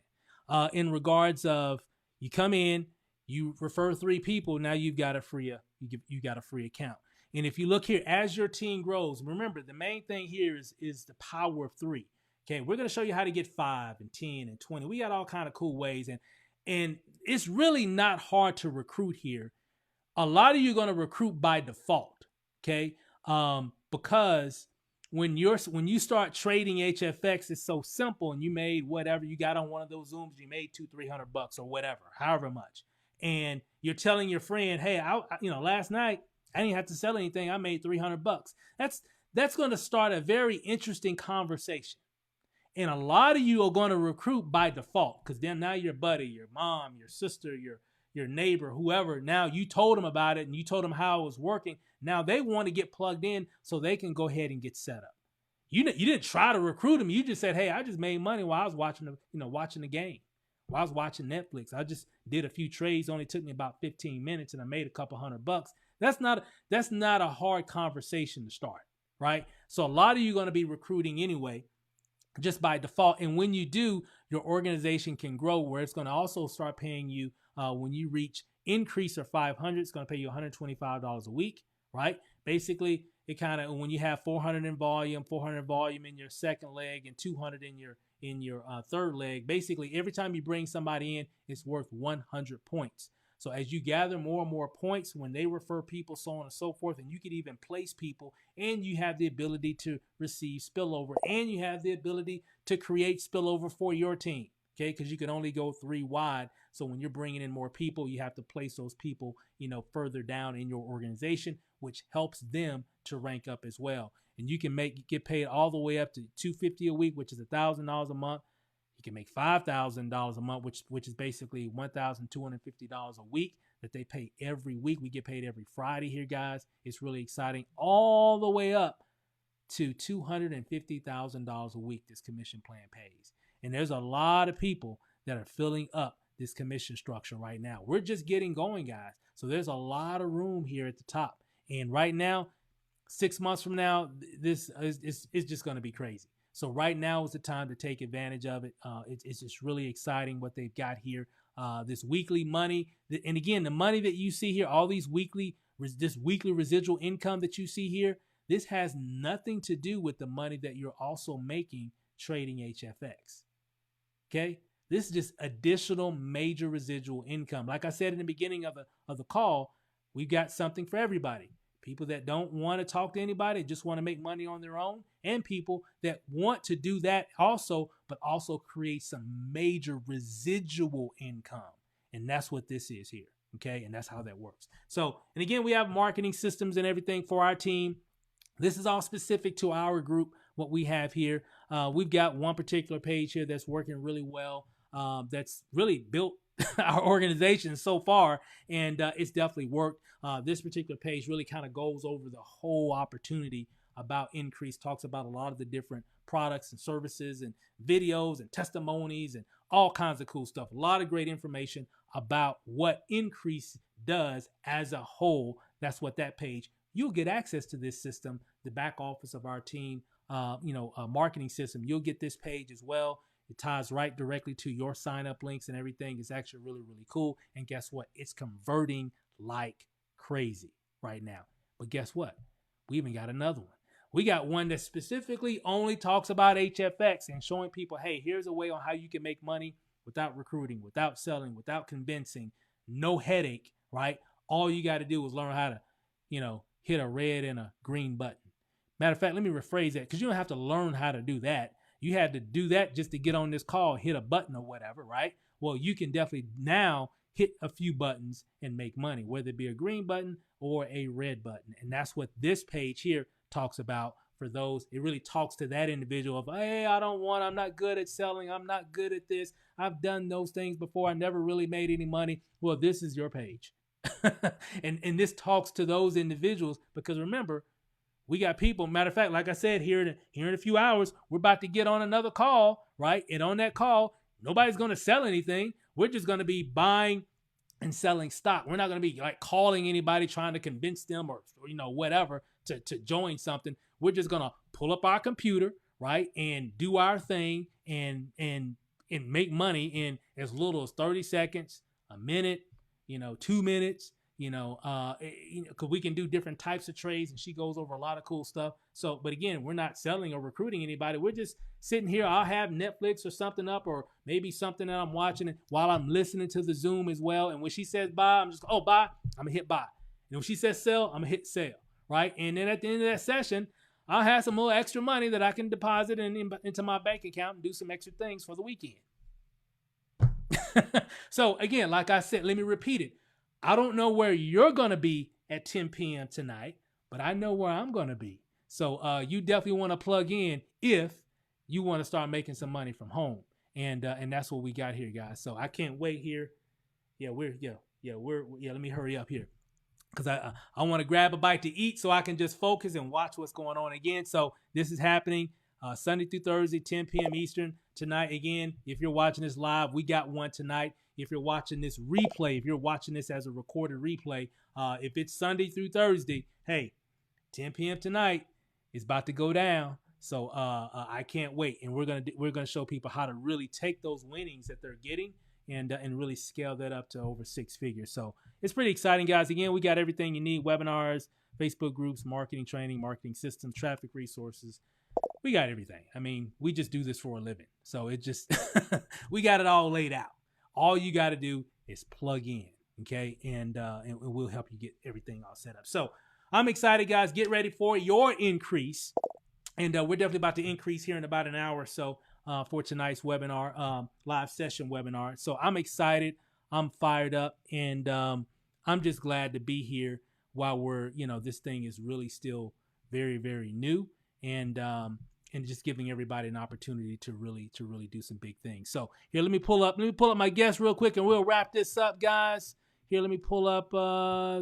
[SPEAKER 1] In regards of, you come in, you refer 3 people, now you've got a free account. And if you look here, as your team grows, remember the main thing here is the power of 3. Okay, we're going to show you how to get 5 and 10 and 20. We got all kind of cool ways, and it's really not hard to recruit here. A lot of you are going to recruit by default, okay? Because when you start trading HFX, it's so simple, and you made whatever you got on one of those Zooms, you made $200-300 or whatever, however much, and you're telling your friend, hey, last night I didn't have to sell anything, I made $300. That's going to start a very interesting conversation. And a lot of you are going to recruit by default because then now your buddy, your mom, your sister, your neighbor, whoever, now you told them about it and you told them how it was working. Now they want to get plugged in so they can go ahead and get set up. You didn't try to recruit them. You just said, hey, I just made money while I was watching the game. While I was watching Netflix. I just did a few trades. Only took me about 15 minutes and I made a couple $100. That's not a hard conversation to start, right? So a lot of you are going to be recruiting anyway, just by default. And when you do, your organization can grow where it's going to also start paying you when you reach Ncrease or 500, it's going to pay you $125 a week, right? Basically, it kind of, when you have 400 in volume, 400 volume in your second leg and 200 in your third leg, basically every time you bring somebody in, it's worth 100 points. So as you gather more and more points, when they refer people, so on and so forth, and you can even place people, and you have the ability to receive spillover, and you have the ability to create spillover for your team, okay? Because you can only go 3 wide. So when you're bringing in more people, you have to place those people, further down in your organization, which helps them to rank up as well. And you can get paid all the way up to $250 a week, which is $1,000 a month. You can make $5,000 a month, which is basically $1,250 a week that they pay every week. We get paid every Friday here, guys. It's really exciting. All the way up to $250,000 a week this commission plan pays. And there's a lot of people that are filling up this commission structure right now. We're just getting going, guys. So there's a lot of room here at the top. And right now, 6 months from now, this is just going to be crazy. So right now is the time to take advantage of it. It's just really exciting what they've got here. This weekly money. And again, the money that you see here, all these this weekly residual income that you see here, this has nothing to do with the money that you're also making trading HFX. Okay? This is just additional major residual income. Like I said in the beginning of the call, we've got something for everybody. People that don't want to talk to anybody, just want to make money on their own, and people that want to do that also, but also create some major residual income. And that's what this is here, okay? And that's how that works. So, and again, we have marketing systems and everything for our team. This is all specific to our group, what we have here. We've got one particular page here that's working really well, that's really built our organization so far, and it's definitely worked. This particular page really kind of goes over the whole opportunity about Ncrease, talks about a lot of the different products and services and videos and testimonies and all kinds of cool stuff. A lot of great information about what Ncrease does as a whole. That's what that page, you'll get access to this system, the back office of our team, marketing system. You'll get this page as well. It ties right directly to your sign up links and everything. It's actually really, really cool. And guess what? It's converting like crazy right now. But guess what? We even got another one. We got one that specifically only talks about HFX and showing people, hey, here's a way on how you can make money without recruiting, without selling, without convincing, no headache, right? All you got to do is learn how to, hit a red and a green button. Matter of fact, let me rephrase that, because you don't have to learn how to do that. You had to do that just to get on this call, hit a button or whatever, right? Well, you can definitely now hit a few buttons and make money, whether it be a green button or a red button. And that's what this page here talks about for those. It really talks to that individual of, hey, I'm not good at selling. I'm not good at this. I've done those things before. I never really made any money. Well, this is your page. and this talks to those individuals, because remember, we got people. Matter of fact, like I said, here in a few hours, we're about to get on another call, right? And on that call, nobody's going to sell anything. We're just going to be buying and selling stock. We're not going to be like calling anybody trying to convince them or whatever to join something. We're just going to pull up our computer, right, and do our thing and make money in as little as 30 seconds, a minute, 2 minutes. Because we can do different types of trades, and she goes over a lot of cool stuff. So, but again, we're not selling or recruiting anybody. We're just sitting here. I'll have Netflix or something up, or maybe something that I'm watching while I'm listening to the Zoom as well. And when she says buy, I'm just, buy, I'm gonna hit buy. And when she says sell, I'm gonna hit sell, right? And then at the end of that session, I'll have some little extra money that I can deposit into my bank account and do some extra things for the weekend. So again, like I said, let me repeat it. I don't know where you're going to be at 10 p.m. tonight, but I know where I'm going to be. So you definitely want to plug in if you want to start making some money from home. And that's what we got here, guys. So I can't wait here. Let me hurry up here, because I want to grab a bite to eat so I can just focus and watch what's going on again. So this is happening Sunday through Thursday, 10 p.m. Eastern tonight. Again, if you're watching this live, we got one tonight. If you're watching this replay, if you're watching this as a recorded replay, if it's Sunday through Thursday, hey, 10 p.m. tonight is about to go down. So I can't wait, and we're gonna show people how to really take those winnings that they're getting and really scale that up to over 6 figures. So it's pretty exciting, guys. Again, we got everything you need: webinars, Facebook groups, marketing training, marketing systems, traffic resources. We got everything. I mean, we just do this for a living, so it just we got it all laid out. All you got to do is plug in, okay? And we'll help you get everything all set up. So I'm excited, guys. Get ready for your increase. And we're definitely about to increase here in about an hour or so for tonight's webinar, live session webinar. So I'm excited. I'm fired up. And I'm just glad to be here while we're, this thing is really still very, very new. And just giving everybody an opportunity to really do some big things. So here, let me pull up my guest real quick, and we'll wrap this up, guys. Here, let me pull up.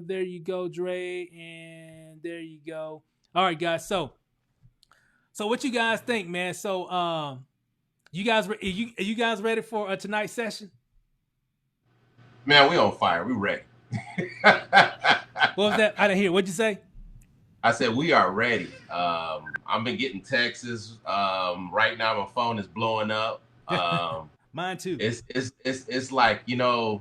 [SPEAKER 1] There you go, Dre, and there you go. All right, guys. So what you guys think, man? So you guys ready for tonight's session?
[SPEAKER 2] Man, we on fire. We ready.
[SPEAKER 1] What was that? I didn't hear. What'd you say?
[SPEAKER 2] I said we are ready. I've been getting texts. Right now my phone is blowing up.
[SPEAKER 1] Mine too.
[SPEAKER 2] It's like, I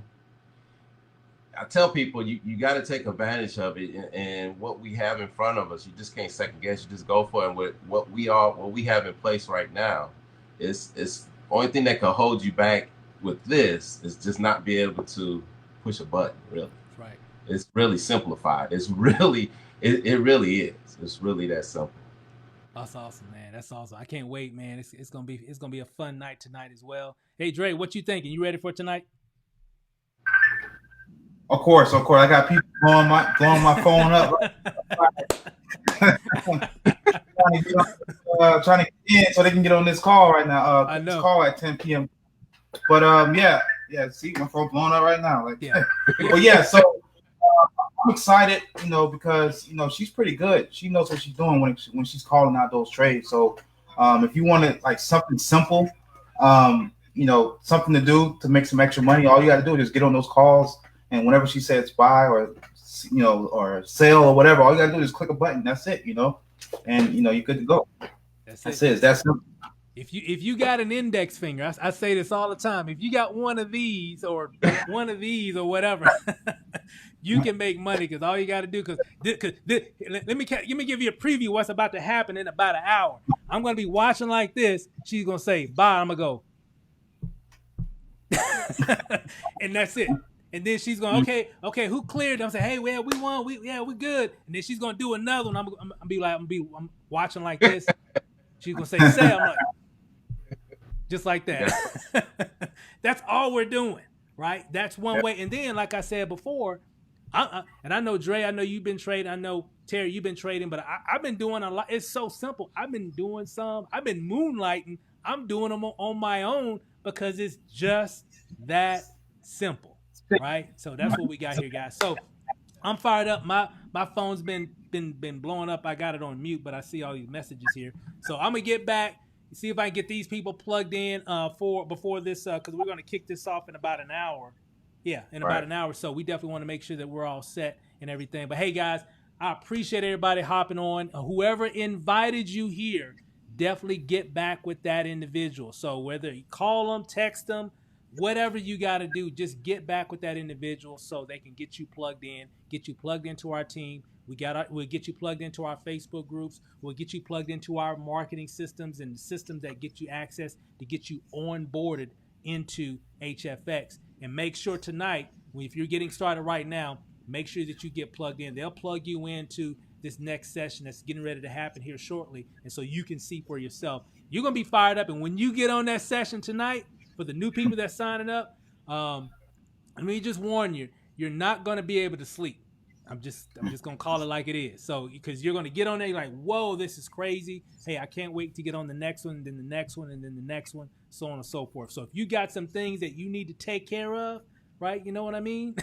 [SPEAKER 2] tell people you got to take advantage of it, and what we have in front of us, you just can't second guess. You just go for it. And with what we have in place right now, it's only thing that can hold you back with this is just not be able to push a button. Really,
[SPEAKER 1] right?
[SPEAKER 2] It's really simplified. It's really. It really is. It's really that simple.
[SPEAKER 1] That's awesome, man. That's awesome. I can't wait, man. It's gonna be a fun night tonight as well. Hey, Dre, what you thinking? You ready for tonight?
[SPEAKER 3] Of course. I got people blowing my phone up. Trying to get in so they can get on this call right now.
[SPEAKER 1] I know.
[SPEAKER 3] This call at 10 p.m. But yeah. See, my phone blowing up right now. Like,
[SPEAKER 1] yeah.
[SPEAKER 3] Well, yeah. So. I'm excited, because she's pretty good. She knows what she's doing when she's calling out those trades. So if you want to like something simple, something to do to make some extra money, all you got to do is get on those calls and whenever she says buy or or sell or whatever, all you gotta do is click a button. That's it, and you're good to go. That's it. It's that simple.
[SPEAKER 1] If you got an index finger, I say this all the time. If you got one of these or whatever, you can make money, because all you got to do, let me give you a preview of what's about to happen in about an hour. I'm gonna be watching like this. She's gonna say bye. I'm gonna go, and that's it. And then she's going, okay, who cleared? I'm saying, hey, well, we won. We good. And then she's gonna do another one. I'm watching like this. She's gonna say, "Say," I'm like, just like that. That's all we're doing, right? That's one way. And then, like I said before, and I know Dre, I know you've been trading. I know Terry, you've been trading, but I've been doing a lot. It's so simple. I've been doing some. I've been moonlighting. I'm doing them on my own because it's just that simple, right? So that's what we got here, guys. So I'm fired up. My phone's been blowing up. I got it on mute, but I see all these messages here. So I'm gonna get back, see if I can get these people plugged in before this, because we're gonna kick this off in about an hour. Yeah, in about an hour. So we definitely want to make sure that we're all set and everything. But hey, guys, I appreciate everybody hopping on. Whoever invited you here, definitely get back with that individual. So whether you call them, text them, whatever you got to do, just get back with that individual so they can get you plugged in, get you plugged into our team. We'll get you plugged into our Facebook groups. We'll get you plugged into our marketing systems and systems that get you access to get you onboarded into HFX. And make sure tonight, if you're getting started right now, make sure that you get plugged in. They'll plug you into this next session that's getting ready to happen here shortly. And so you can see for yourself. You're going to be fired up. And when you get on that session tonight, for the new people that's signing up, let me just warn you, you're not going to be able to sleep. I'm just going to call it like it is. So, because you're going to get on there, you're like, whoa, this is crazy. Hey, I can't wait to get on the next one, then the next one, and then the next one, so on and so forth. So if you got some things that you need to take care of, right? You know what I mean?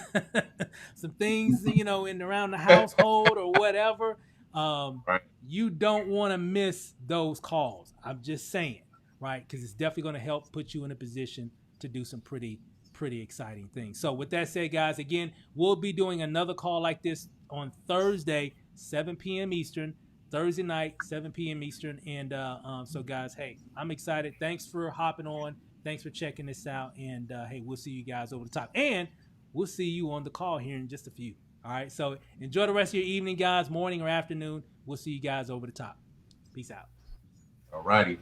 [SPEAKER 1] Some things, in around the household or whatever, you don't want to miss those calls. I'm just saying, right? Because it's definitely going to help put you in a position to do some pretty exciting things. So with that said, guys, again, we'll be doing another call like this on Thursday, 7 p.m. Eastern, Thursday night, 7 p.m. Eastern. And so, guys, hey, I'm excited. Thanks for hopping on. Thanks for checking this out. And, hey, we'll see you guys over the top. And we'll see you on the call here in just a few. All right, so enjoy the rest of your evening, guys, morning or afternoon. We'll see you guys over the top. Peace out.
[SPEAKER 2] All righty.